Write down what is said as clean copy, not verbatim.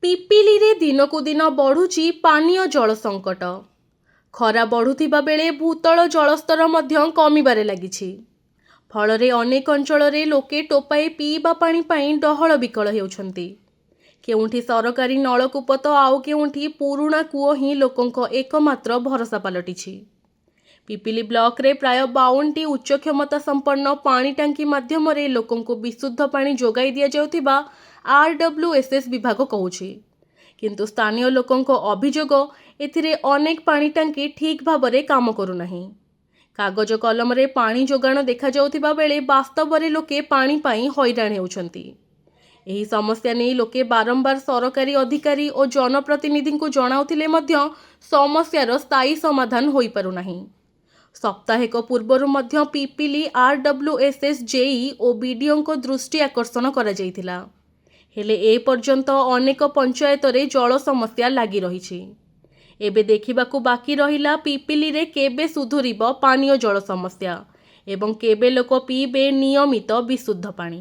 ପିପିଲିରେ ଦିନକୁ ଦିନ ବଢ଼ୁଛି ପାନୀୟ ଜଳ ସଙ୍କଟ। ଖରା ବଢ଼ୁଥିବା ବେଳେ ଭୂତଳ ଜଳସ୍ତର ମଧ୍ୟ କମିବାରେ ଲାଗିଛି। ଫଳରେ ଅନେକ ଅଞ୍ଚଳରେ ଲୋକେ ଟୋପାଏ ପିଇବା ପାଣି ପାଇଁ ଡହଳ ବିକଳ ହେଉଛନ୍ତି। କେଉଁଠି ସରକାରୀ ନଳକୂପ ତ ଆଉ କେଉଁଠି ପୁରୁଣା କୂଅ ହିଁ ଲୋକଙ୍କ ଏକମାତ୍ର ଭରସା ପାଲଟିଛି। ପିପିଲି ବ୍ଲକରେ ପ୍ରାୟ 52ଟି ଉଚ୍ଚ କ୍ଷମତା ସମ୍ପନ୍ନ ପାଣି ଟାଙ୍କି ମାଧ୍ୟମରେ ଲୋକଙ୍କୁ ବିଶୁଦ୍ଧ ପାଣି ଯୋଗାଇ ଦିଆଯାଉଥିବା RWSS ବିଭାଗ କହୁଛି। କିନ୍ତୁ ସ୍ଥାନୀୟ ଲୋକଙ୍କ ଅଭିଯୋଗ, ଏଥିରେ ଅନେକ ପାଣି ଟାଙ୍କି ଠିକ୍ ଭାବରେ କାମ କରୁନାହିଁ। କାଗଜ କଲମରେ ପାଣି ଯୋଗାଣ ଦେଖାଯାଉଥିବା ବେଳେ ବାସ୍ତବରେ ଲୋକେ ପାଣି ପାଇଁ ହଇରାଣ ହେଉଛନ୍ତି। ଏହି ସମସ୍ୟା ନେଇ ଲୋକେ ବାରମ୍ବାର ସରକାରୀ ଅଧିକାରୀ ଓ ଜନପ୍ରତିନିଧିଙ୍କୁ ଜଣାଉଥିଲେ ମଧ୍ୟ ସମସ୍ୟାର ସ୍ଥାୟୀ ସମାଧାନ ହୋଇପାରୁନାହିଁ। ସପ୍ତାହେକ ପୂର୍ବରୁ ମଧ୍ୟ ପିପିଲି RWSS ଜେଇ ଓ ବିଡିଓଙ୍କ ଦୃଷ୍ଟି ଆକର୍ଷଣ କରାଯାଇଥିଲା। ହେଲେ ଏ ପର୍ଯ୍ୟନ୍ତ ଅନେକ ପଞ୍ଚାୟତରେ ଜଳ ସମସ୍ୟା ଲାଗି ରହିଛି। ଏବେ ଦେଖିବାକୁ ବାକି ରହିଲା ପିପିଲିରେ କେବେ ସୁଧୁରିବ ପାନୀୟ ଜଳ ସମସ୍ୟା ଏବଂ କେବେ ଲୋକ ପିଇବେ ନିୟମିତ ବିଶୁଦ୍ଧ ପାଣି।